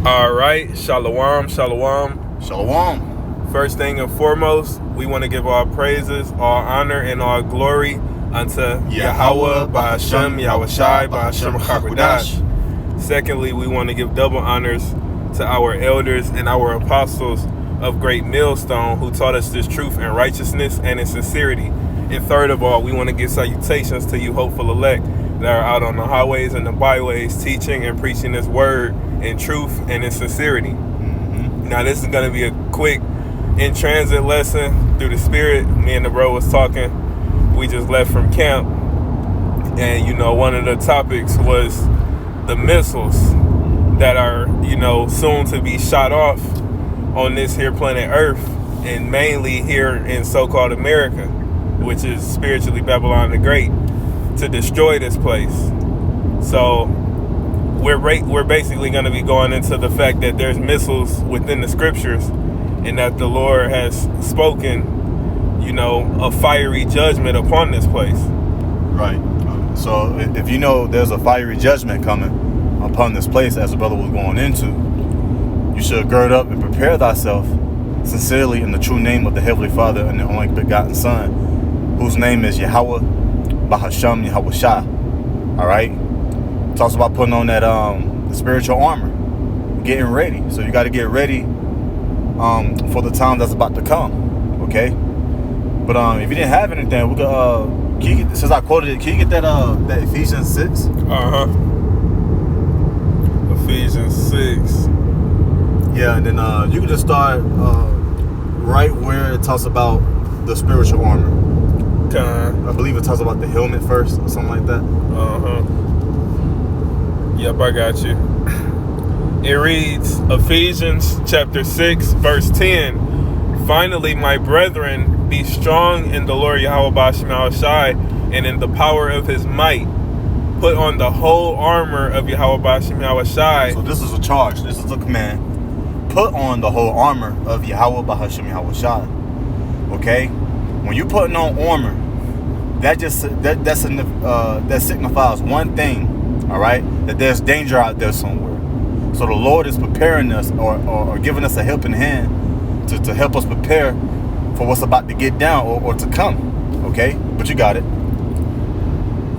All right, shalom, shalom. Shalom. First thing and foremost, we want to give all praises, all honor, and all glory unto Yahweh, Ba'ashem, Yahushai, Ba'ashem Hakodash. Secondly, we want to give double honors to our elders and our apostles of Great Millstone who taught us this truth and righteousness and in sincerity. And third of all, we want to give salutations to you hopeful elect that are out on the highways and the byways teaching and preaching this word in truth and in sincerity. Now this is going to be a quick in transit lesson through the spirit. Me and the bro was talking. We just left from camp, and one of the topics was the missiles that are soon to be shot off on this here planet Earth, and mainly here in so-called America, which is spiritually Babylon the Great, to destroy this place. So we're basically going to be going into the fact that there's missiles within the scriptures, and that the Lord has spoken, a fiery judgment upon this place. Right. So if there's a fiery judgment coming upon this place, as the brother was going into, you should gird up and prepare thyself sincerely in the true name of the Heavenly Father and the only begotten Son, whose name is Yahweh, Ba'ashem, Yahushai. All right. Talks about putting on that the spiritual armor, getting ready. So you got to get ready for the time that's about to come. Okay. But if you didn't have anything, we could since I quoted it, can you get that Ephesians 6? Ephesians 6. Yeah, and then you can just start right where it talks about the spiritual armor. I believe it talks about the helmet first or something like that. Yep, I got you. It reads, Ephesians chapter 6, verse 10. Finally, my brethren, be strong in the Lord Yahweh Ba'ashem Yahushai and in the power of his might. Put on the whole armor of Yahweh Ba'ashem Yahushai. So this is a charge. This is a command. Put on the whole armor of Yahweh Ba'ashem Yahushai. Okay? When you're putting on armor, that signifies one thing. All right, that there's danger out there somewhere. So the Lord is preparing us or giving us a helping hand to help us prepare for what's about to get down or to come. Okay, but you got it.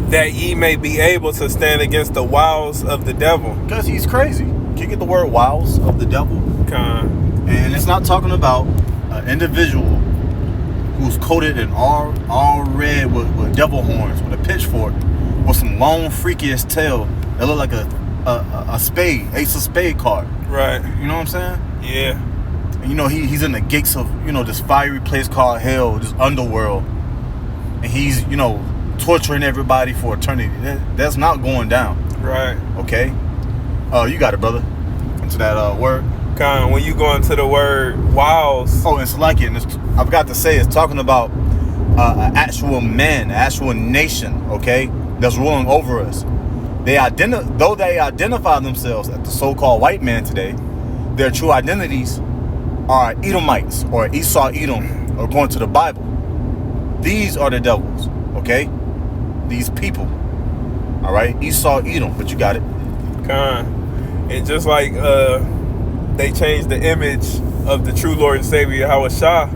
That ye may be able to stand against the wiles of the devil. Because he's crazy. Can you get the word wiles of the devil? And it's not talking about an individual who's coated in all red with devil horns, with a pitchfork, with some long freakiest tail that look like a spade, ace of spade card. Right. You know what I'm saying? Yeah. And he's in the gates of this fiery place called hell, this underworld, and he's torturing everybody for eternity. That's not going down. Right. Okay. You got it, brother. Into that word. When you go into the word wiles. Oh, it's like it. I forgot to say, it's talking about an actual man, an actual nation. Okay. That's ruling over us. Though they identify themselves as the so-called white man today, their true identities are Edomites or Esau Edom, according to the Bible. These are the devils, okay? These people, all right? Esau Edom, but you got it. And just like they changed the image of the true Lord and Savior Yahushua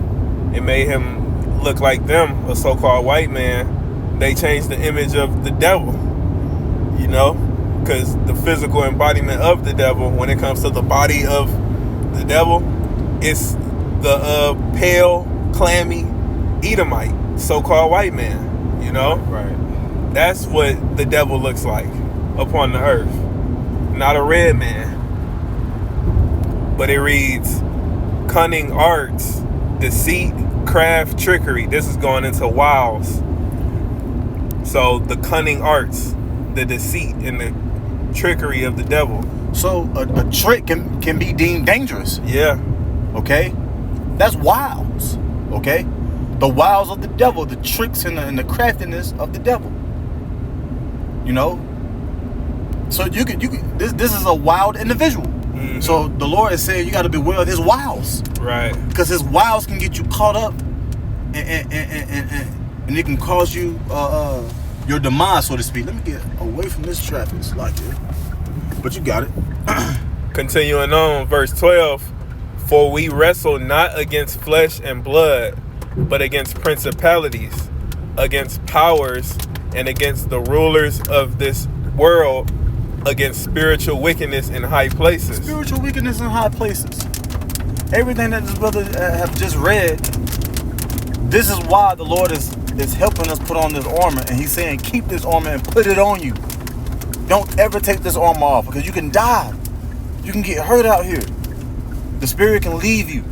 and made him look like them, a so-called white man, they changed the image of the devil, because the physical embodiment of the devil, when it comes to the body of the devil, it's the pale, clammy Edomite, so-called white man, Right. That's what the devil looks like upon the earth. Not a red man. But it reads, cunning arts, deceit, craft, trickery. This is going into wiles. So the cunning arts, the deceit, and the trickery of the devil. So a trick can be deemed dangerous. Yeah. Okay. That's wiles. Okay. The wiles of the devil, the tricks and the craftiness of the devil. So you could this is a wild individual. Mm-hmm. So the Lord is saying you got to beware of his wiles. Right. Because his wiles can get you caught up and it can cause you your demise, so to speak. Let me get away from this traffic. It's like it. But you got it. Continuing on, verse 12. For we wrestle not against flesh and blood, but against principalities, against powers, and against the rulers of this world, against spiritual wickedness in high places. Spiritual wickedness in high places. Everything that this brother have just read, this is why the Lord is helping us put on this armor. And he's saying, keep this armor and put it on you. Don't ever take this armor off, because you can die. You can get hurt out here. The spirit can leave you.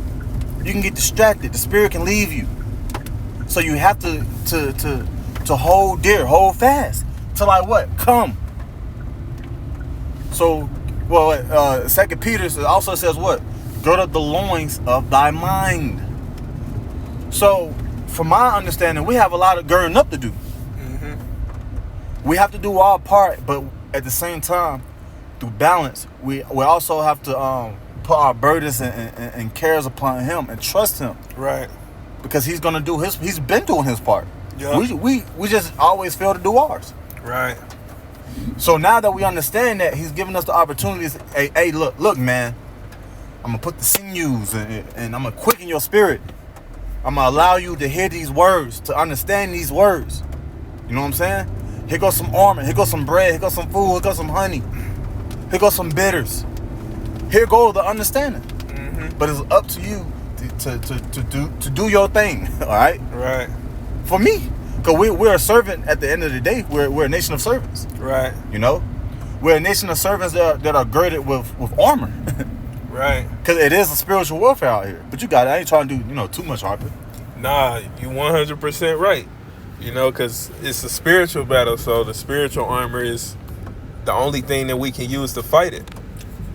You can get distracted. The spirit can leave you. So you have to hold dear, hold fast. To like what? Come. So, well, 2 Peter also says what? Gird up the loins of thy mind. So, from my understanding, we have a lot of girding up to do. Mm-hmm. We have to do our part, but at the same time, through balance, we also have to put our burdens and cares upon him and trust him. Right. Because he's gonna do his. He's been doing his part. Yep. We just always fail to do ours. Right. So now that we understand that, he's giving us the opportunities. Hey, look, man. I'm gonna put the sinews and I'm gonna quicken your spirit. I'm gonna allow you to hear these words, to understand these words. You know what I'm saying? Here goes some armor. Here goes some bread. Here goes some food. Here goes some honey. Here goes some bitters. Here goes the understanding. Mm-hmm. But it's up to you to do your thing. All right. Right. For me, because we're a servant at the end of the day. We're a nation of servants. Right. You know, we're a nation of servants that are girded with armor. Right. Because it is a spiritual warfare out here. But you got it. I ain't trying to do too much, Harper. Nah, you 100% right. Because it's a spiritual battle, so the spiritual armor is the only thing that we can use to fight it.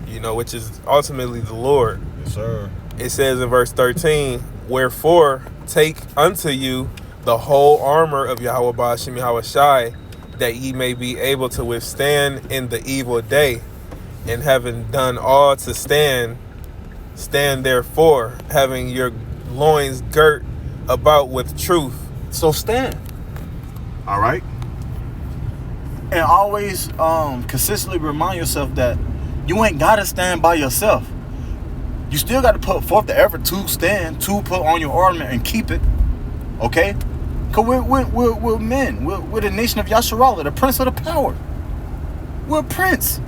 Which is ultimately the Lord. Yes, sir. It says in verse 13, wherefore take unto you the whole armor of Yahweh Ba'ashem Yahweh Shai, that ye may be able to withstand in the evil day, and having done all to stand therefore, having your loins girt about with truth. So stand. All right. And always consistently remind yourself that you ain't got to stand by yourself. You still got to put forth the effort to stand, to put on your armor and keep it. Okay? Because we're men. We're the nation of Yasharallah, the prince of the power. We're a prince.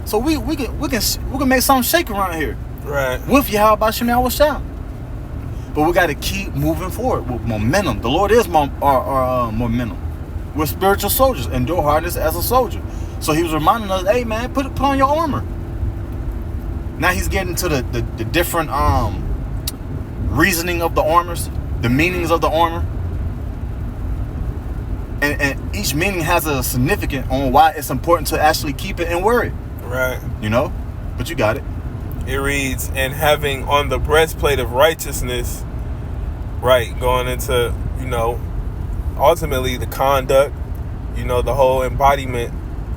So we can make something shake around here. Right. With Yahweh Ba'ashem Yahweh Shai. But we got to keep moving forward with momentum. The Lord is our momentum. We're spiritual soldiers. Endure hardness as a soldier. So he was reminding us, hey man, put on your armor. Now he's getting to the different reasoning of the armors, the meanings of the armor. And each meaning has a significance on why it's important to actually keep it and wear it. Right. But you got it. It reads, and having on the breastplate of righteousness, right, going into, ultimately the conduct, the whole embodiment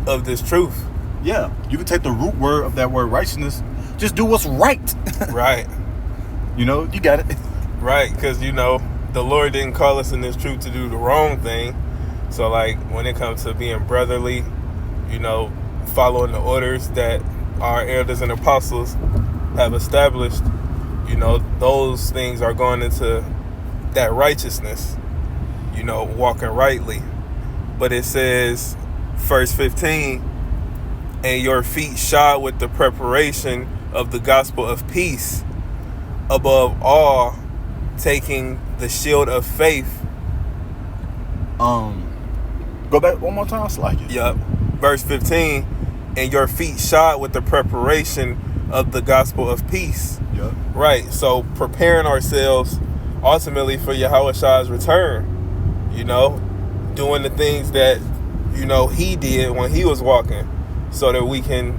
of this truth. Yeah, you can take the root word of that word righteousness, just do what's right. Right. You got it. Right, because, the Lord didn't call us in this truth to do the wrong thing. So, like, when it comes to being brotherly, following the orders that our elders and apostles have established, those things are going into that righteousness, walking rightly. But it says, verse 15, and your feet shod with the preparation of the gospel of peace, above all, taking the shield of faith. Go back one more time, like it. Yep. Verse 15, and your feet shod with the preparation of the gospel of peace. Yep. Right. So preparing ourselves ultimately for Yahweh Shai's return. Doing the things that, he did when he was walking, so that we can,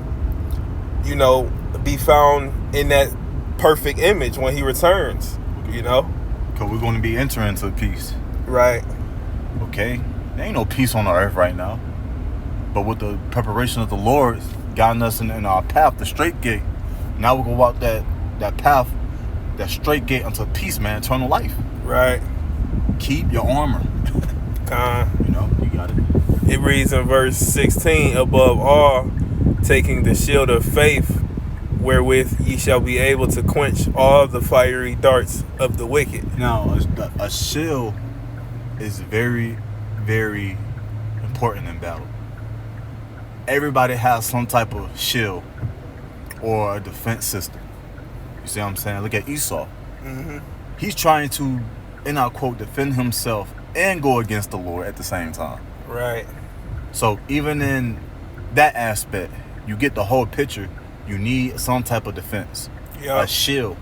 be found in that perfect image when he returns, Because we're going to be entering into peace. Right. Okay? There ain't no peace on the earth right now. But with the preparation of the Lord guiding us in our path, the straight gate, now we can walk that path, that straight gate unto peace, man, eternal life. Right. Keep your armor. You got it. It reads in verse 16, above all, taking the shield of faith, wherewith ye shall be able to quench all the fiery darts of the wicked. Now, a shield is very, very important in battle. Everybody has some type of shield or a defense system. You see what I'm saying? Look at Esau. Mm-hmm. He's trying to, and I'll quote, defend himself and go against the Lord at the same time. Right. So even in that aspect, you get the whole picture. You need some type of defense, a shield.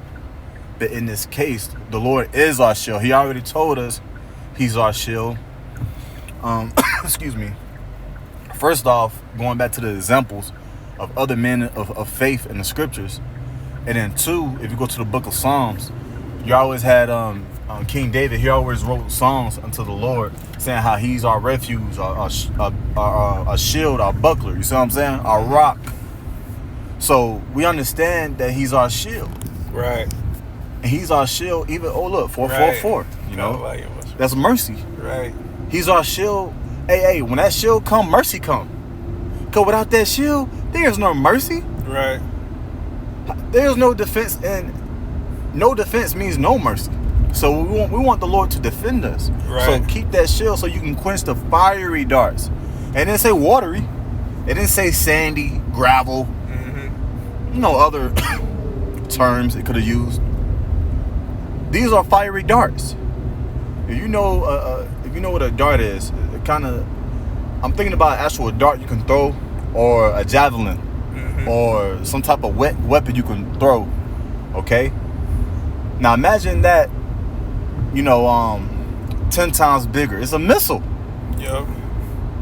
But in this case, the Lord is our shield. He already told us He's our shield. Excuse me. First off, going back to the examples of other men of faith in the scriptures, and then two, if you go to the book of Psalms, you always had King David. He always wrote songs unto the Lord, saying how He's our refuge, our shield, our buckler. You see what I'm saying? Our rock. So we understand that He's our shield. Right. And He's our shield. Even 444. You know, that's mercy. Right. He's our shield. Hey, when that shield come, mercy come. Cause without that shield, there's no mercy. Right. There's no defense, and no defense means no mercy. So we want the Lord to defend us. Right. So keep that shield so you can quench the fiery darts. And it didn't say watery. It didn't say sandy, gravel. Mm-hmm. You know, other terms it could have used. These are fiery darts. If you know what a dart is, it kind of, I'm thinking about an actual dart you can throw, or a javelin, mm-hmm. or some type of weapon you can throw. Okay. Now imagine that, 10 times bigger. It's a missile. Yep.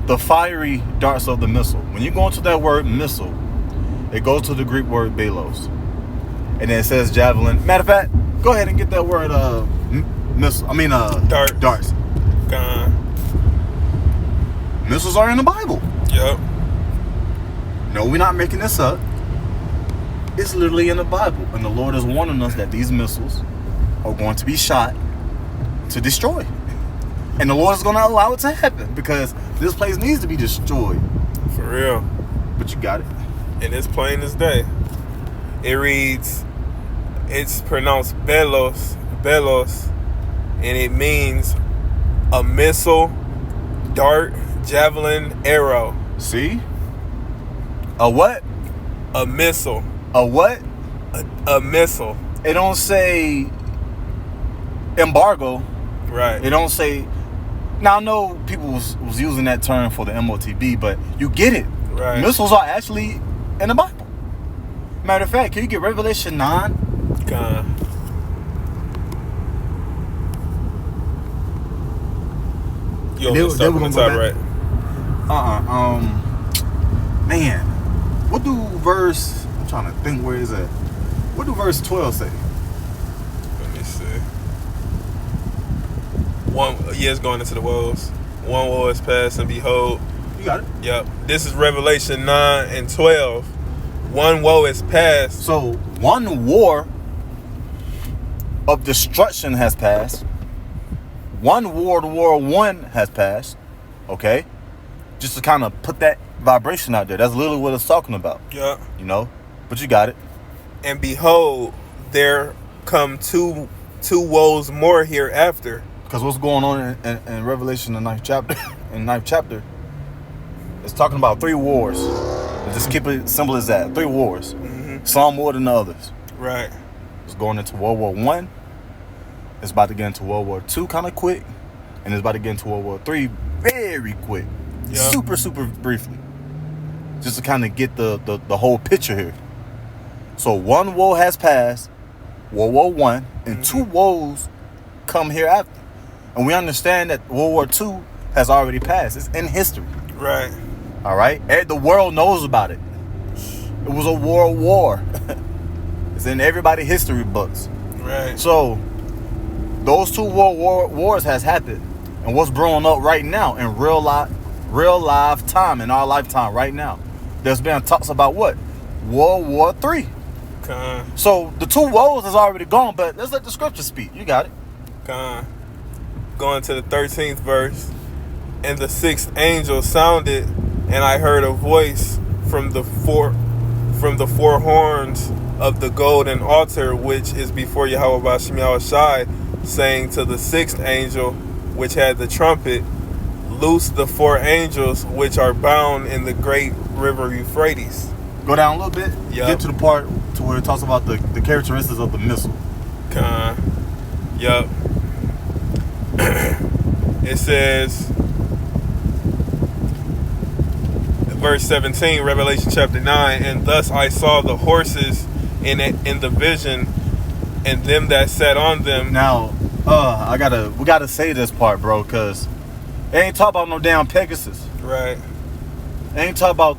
The fiery darts of the missile. When you go into that word missile, it goes to the Greek word balos, and then it says javelin. Matter of fact, go ahead and get that word missile. Darts. Missiles are in the Bible. Yep. No, we're not making this up. It's literally in the Bible, and the Lord is warning us that these missiles are going to be shot to destroy. And the Lord is going to allow it to happen because this place needs to be destroyed. For real. But you got it. And it's plain as day. It reads, it's pronounced belos, and it means a missile, dart, javelin, arrow. See? A what? A missile. A what? A missile. It don't say embargo. Right. It don't say. Now I know people was using that term for the MOTB, but you get it. Right. Missiles are actually in the Bible. Matter of fact, can you get Revelation 9? You want me to start from the top, right? Man, what do verse? I'm trying to think. Where is that? What do verse 12 say? Let me see. It's going into the woes. One woe is past, and behold. You got it. Yep. This is Revelation 9 and 12. One woe is past. So one war of destruction has passed. One World War I has passed. Okay? Just to kind of put that vibration out there. That's literally what it's talking about. Yeah. But you got it. And behold, there come two woes more hereafter. Because what's going on in Revelation, the 9th chapter, it's talking about 3 wars. Just keep it simple as that. 3 wars. Mm-hmm. Some more than the others. Right. It's going into World War I. It's about to get into World War II kind of quick. And it's about to get into World War III very quick. Yep. Super, super briefly. Just to kind of get the whole picture here. So one woe has passed, World War I, and 2 woes come hereafter. And we understand that World War II has already passed. It's in history. Right. All right? The world knows about it. It was a world war. It's in everybody's history books. Right. So those 2 world wars has happened. And what's brewing up right now in real life time, in our lifetime right now, there's been talks about what? World War III. So the 2 woes is already gone, but let's let the scripture speak. You got it. Going to the 13th verse. And the 6th angel sounded, and I heard a voice from the four horns of the golden altar which is before Yahweh Ba'ashem Yahushai, saying to the sixth angel which had the trumpet, loose the 4 angels which are bound in the great river Euphrates. Go down a little bit. Yep. Get to the part to where it talks about the characteristics of the missile. Yup. It says, verse 17, Revelation chapter 9, and thus I saw the horses in the vision, and them that sat on them. Now, we gotta say this part, bro, cause it ain't talk about no damn Pegasus. Right. It ain't talk about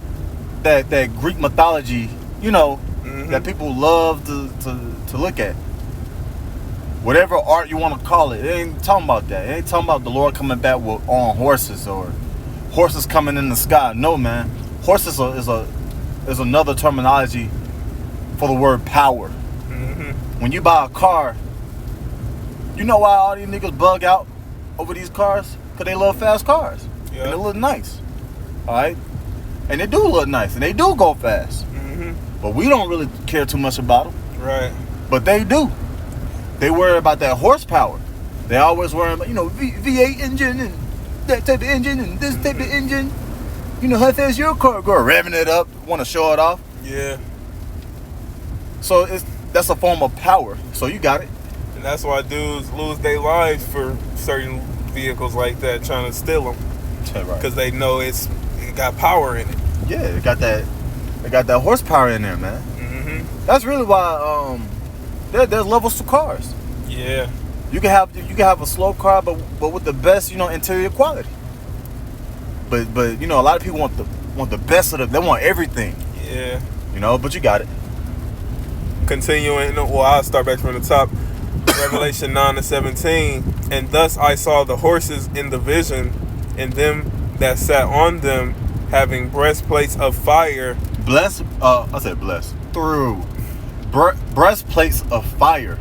that Greek mythology, that people love to look at. Whatever art you want to call it, it ain't talking about that. It ain't talking about the Lord coming back on horses or horses coming in the sky. No, man. Horses is another terminology for the word power. When you buy a car, you know why all these niggas bug out over these cars? Because they love fast cars. Yeah. And they look nice. All right? And they do look nice. And they do go fast. But we don't really care too much about them. Right. But they do. They worry about that horsepower. They always worry about, V8 engine and that type of engine and this type of engine. How fast your car go? Revving it up, want to show it off. Yeah. So that's a form of power. So you got it. And that's why dudes lose their lives for certain vehicles like that, trying to steal them. Right. Because they know it got power in it. Yeah, it got that horsepower in there, man. That's really why there's levels to cars. Yeah. You can have a slow car, but with the best, interior quality. But a lot of people want the best of they want everything. Yeah. But you got it. Continuing, I'll start back from the top. Revelation 9-17, and thus I saw the horses in the vision, and them that sat on them, having breastplates of fire. I said blessed. Through. Breastplates of fire.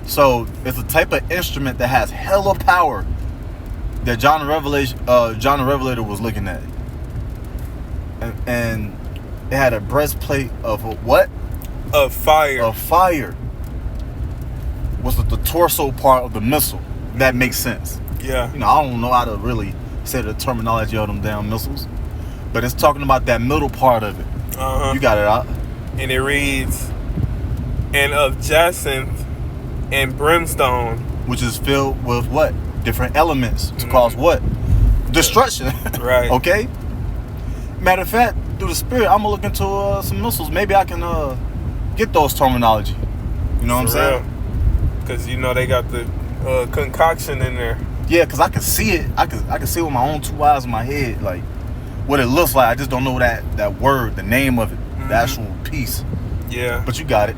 So it's a type of instrument that has hella power that John the Revelator was looking at, and it had a breastplate of what? Of fire. Of fire. Was the torso part of the missile? That makes sense. Yeah. I don't know how to really say the terminology of them damn missiles, but it's talking about that middle part of it. You got it out. And it reads, and of jacinth and brimstone, which is filled with what? Different elements to cause what? Destruction. Right. Okay. Matter of fact, through the spirit, I'm gonna look into some missiles. Maybe I can get those terminology. You know what I'm saying? Because they got the concoction in there. Yeah, because I can see it. I can see it with my own 2 eyes in my head, like what it looks like. I just don't know that word, the name of it, the actual piece. Yeah. But you got it.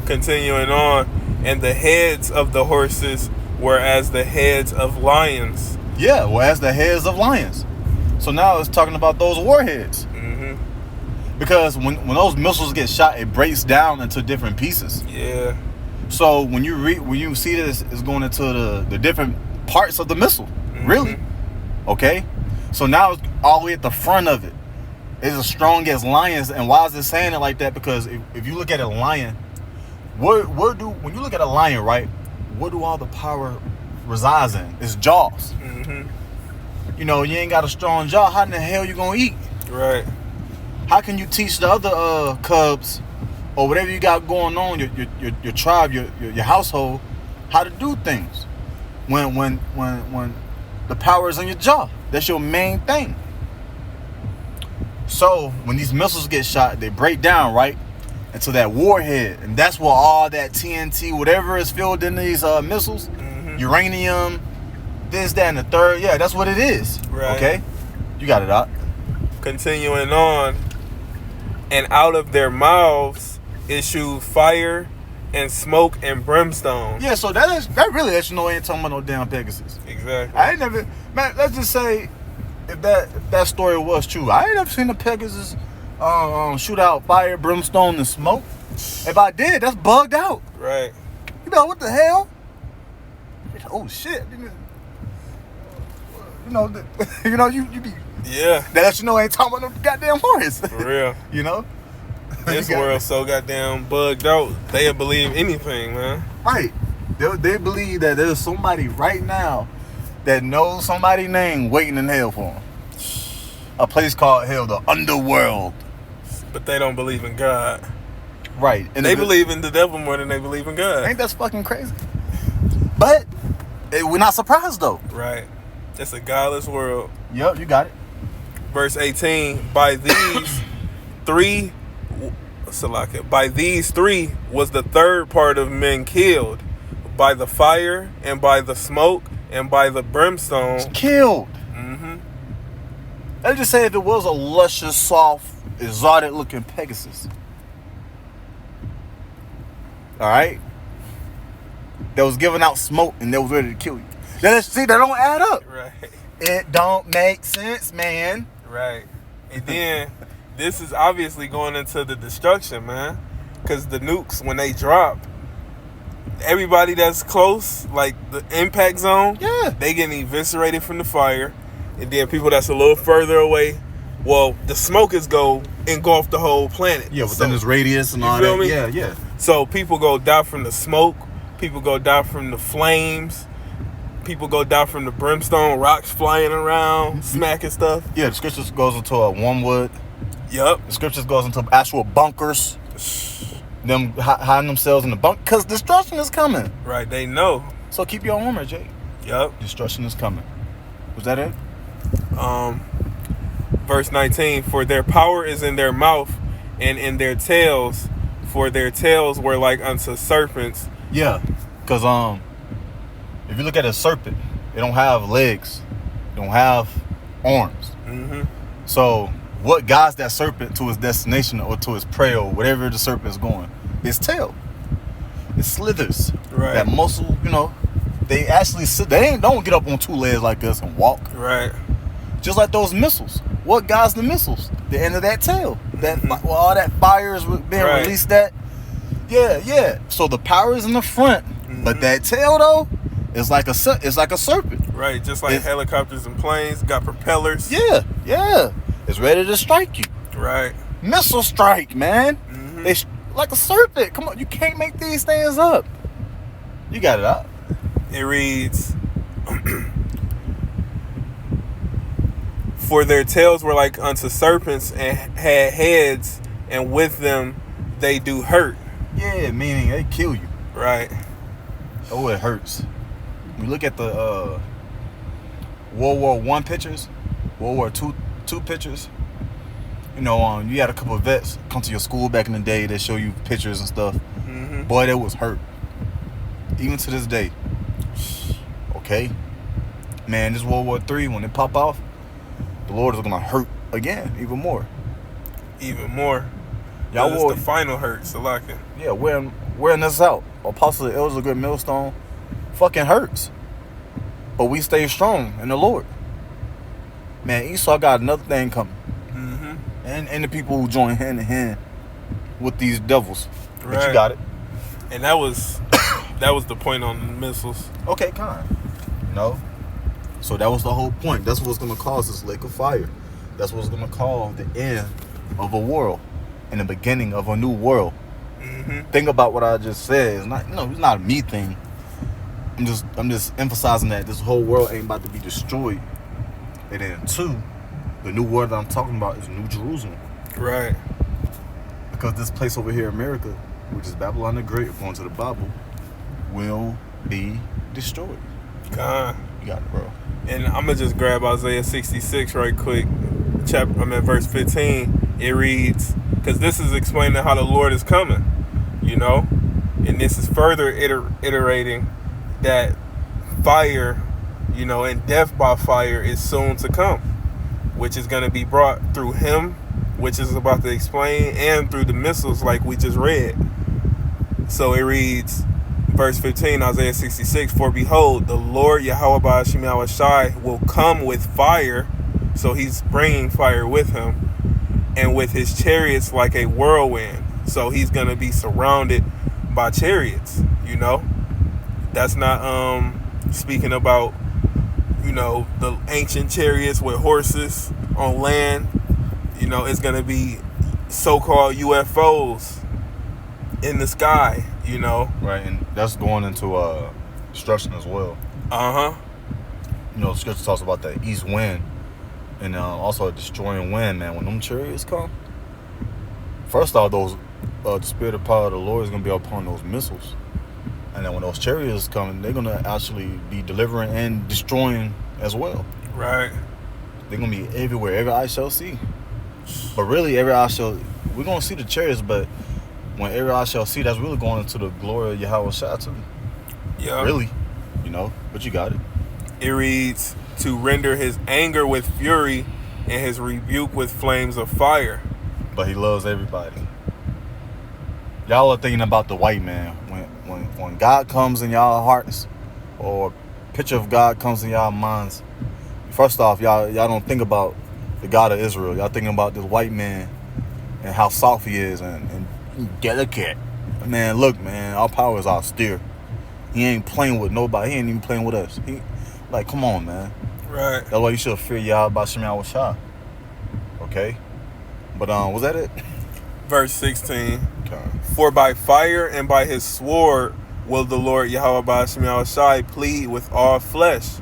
Continuing on, and the heads of the horses were as the heads of lions. Yeah, well, as the heads of lions. So now it's talking about those warheads. Because when those missiles get shot, it breaks down into different pieces. Yeah. So when you see this, it's going into the different parts of the missile. Really. Okay. So now it's all the way at the front of it. It's as strong as lions. And why is it saying it like that? Because if you look at a lion, when you look at a lion, right, where do all the power resides in? It's jaws. You ain't got a strong jaw. How in the hell you gonna eat? Right. How can you teach the other cubs or whatever you got going on, your tribe, your household, how to do things when the power is in your jaw? That's your main thing. So when these missiles get shot, they break down, right, into that warhead, and that's where all that TNT, whatever is filled in these missiles, uranium, this, that, and the third. Yeah, that's what it is. Right. Okay, you got it out. Continuing on, and out of their mouths issued fire and smoke and brimstone. Yeah, so that really lets you know ain't talking about no damn Pegasus. Exactly. I ain't never, man. Let's just say if that story was true, I ain't never seen a Pegasus shoot out fire, brimstone, and smoke. If I did, that's bugged out. Right. What the hell? Oh shit. You be. Yeah. That lets you know ain't talking about no goddamn horse. For real. This world so goddamn bugged out. They'll believe anything, man. Right. They believe that there's somebody right now that knows somebody's name waiting in hell for them. A place called hell, the underworld. But they don't believe in God. Right. And they believe in the devil more than they believe in God. Ain't that fucking crazy? But we're not surprised though. Right. It's a godless world. Yep, you got it. Verse 18, by these three was the third part of men killed, by the fire and by the smoke and by the brimstone. It's killed. Let's just say if it was a luscious, soft, exotic looking Pegasus. Alright? That was giving out smoke and they was ready to kill you. See, that don't add up. Right. It don't make sense, man. Right. And then this is obviously going into the destruction, man. Because the nukes, when they drop, everybody that's close, like the impact zone, they getting eviscerated from the fire. And then people that's a little further away, well, the smoke is engulf the whole planet. Yeah, within this radius and all that. Me? Yeah. So people go die from the smoke. People go die from the flames. People go die from the brimstone, rocks flying around, smacking stuff. Yeah, the scriptures goes into a wormwood. Yep. The scriptures goes into actual bunkers. Them hiding themselves in the bunk because destruction is coming. Right, they know. So keep your armor, Jay. Yep. Destruction is coming. Was that it? Verse 19, for their power is in their mouth and in their tails, for their tails were like unto serpents. Yeah, because if you look at a serpent, it don't have legs, it don't have arms. So what guides that serpent to its destination or to its prey or whatever the serpent is going? Its tail. It slithers. Right. That muscle, they actually sit. They don't get up on two legs like us and walk. Right. Just like those missiles. What guides the missiles? The end of that tail. That all that fire is being released. Yeah. So the power is in the front, but that tail though, is like a serpent. Right. Just like helicopters and planes got propellers. Yeah. It's ready to strike you. Right. Missile strike, man. They like a serpent. Come on, you can't make these things up. You got it out. It reads, for their tails were like unto serpents and had heads, and with them they do hurt. Yeah, meaning they kill you. Right. Oh, it hurts. We look at the World War I pictures, World War II pictures. You had a couple of vets come to your school back in the day that show you pictures and stuff. Boy, that was hurt. Even to this day. Okay? Man, this World War III, when it pop off, the Lord is going to hurt again, even more. Even more. Y'all it's the final hurt, Salaka. Yeah, wearing this out. Apostle Elder Good Millstone fucking hurts. But we stay strong in the Lord. Man, Esau got another thing coming. And the people who join hand in hand with these devils. Right. But you got it. And that was the point on the missiles. Okay, kind. No. So that was the whole point. That's what's going to cause this lake of fire. That's what's going to cause the end of a world and the beginning of a new world. Think about what I just said. It's not a me thing. I'm just emphasizing that this whole world ain't about to be destroyed. And then two, the new world that I'm talking about is New Jerusalem. Right. Because this place over here in America, which is Babylon the Great, according to the Bible, will be destroyed. God. You got it, bro. And I'm going to just grab Isaiah 66 right quick. Verse 15. It reads, because this is explaining how the Lord is coming, and this is further iterating that fire, and death by fire is soon to come, which is going to be brought through him, which is about to explain, and through the missiles like we just read. So it reads, verse 15, Isaiah 66, for behold, the Lord Yahweh Ba'ashem Yahweh Shai will come with fire. So he's bringing fire with him, and with his chariots like a whirlwind. So he's going to be surrounded by chariots, That's not speaking about, the ancient chariots with horses on land. It's going to be so-called UFOs in the sky, you know. Right, and that's going into destruction as well. You know, the scripture talks about that east wind and also a destroying wind, man. When them chariots come, first off, those the spirit of power of the Lord is going to be upon those missiles. And then when those chariots come, they're going to actually be delivering and destroying as well. Right. They're going to be everywhere. Every eye shall see. But really, every eye shall... We're going to see the chariots, but when every eye shall see, that's really going into the glory of Yahweh Shah too. Yeah. Really. You know, but you got it. It reads, to render his anger with fury and his rebuke with flames of fire. But he loves everybody. Y'all are thinking about the white man. When God comes in y'all hearts, or a picture of God comes in y'all minds, first off, y'all don't think about the God of Israel. Y'all thinking about this white man and how soft he is and delicate. Man, look, man, our power is austere. He ain't playing with nobody. He ain't even playing with us. Like, come on, man. Right. That's why you should fear Yahweh Ba'Shem Yahweh Shah. Okay? But, was that it? Verse 16. Okay. For by fire and by his sword will the Lord Yahweh Ba'Shem Yahweh Shai plead with all flesh.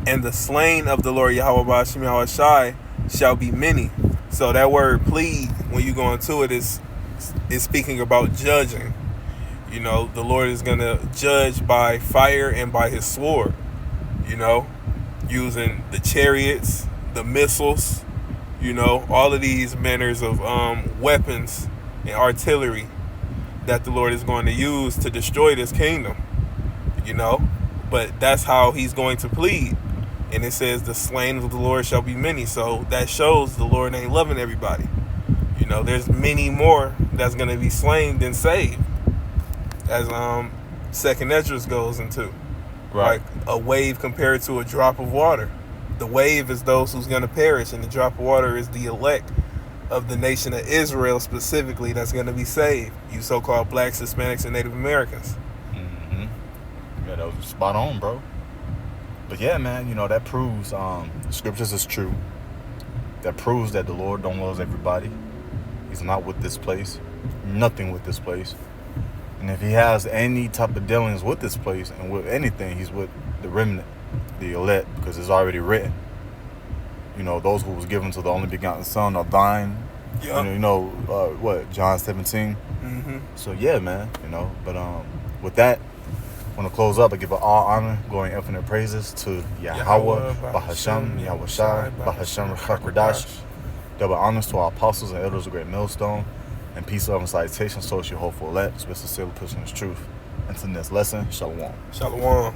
And the slain of the Lord Yahweh Ba'Shem Yahweh Shai shall be many. So that word plead, when you go into it, is speaking about judging. You know, the Lord is going to judge by fire and by his sword. You know, using the chariots, the missiles, you know, all of these manners of weapons and artillery that the Lord is going to use to destroy this kingdom, you know. But that's how he's going to plead. And it says the slain of the Lord shall be many. So that shows the Lord ain't loving everybody. You know, there's many more that's going to be slain than saved, as Second Esdras goes into. Right. Like a wave compared to a drop of water. The wave is those who's going to perish, and the drop of water is the elect of the nation of Israel specifically that's going to be saved. You so-called blacks, Hispanics, and Native Americans. Mm-hmm. Yeah, that was spot on, bro. But yeah, man, you know, that proves the scriptures is true. That proves that the Lord don't love everybody. He's not with this place. Nothing with this place. And if he has any type of dealings with this place and with anything, he's with the remnant, the elect, because it's already written. You know, those who was given to the only begotten Son are thine. Yeah. You know, what, John 17? Mm-hmm. So yeah, man, you know, but with that, I want to close up. I give all honor, glory, and infinite praises to Yahweh, Bahasham, Yahweh Shai, Bahasham, Chakradash. Double honors to our apostles and elders of Great Millstone, and peace, love, and salutation, so it's your hopeful elect, with sincerely pushing this truth. Until the next lesson, Shalom. Shalom.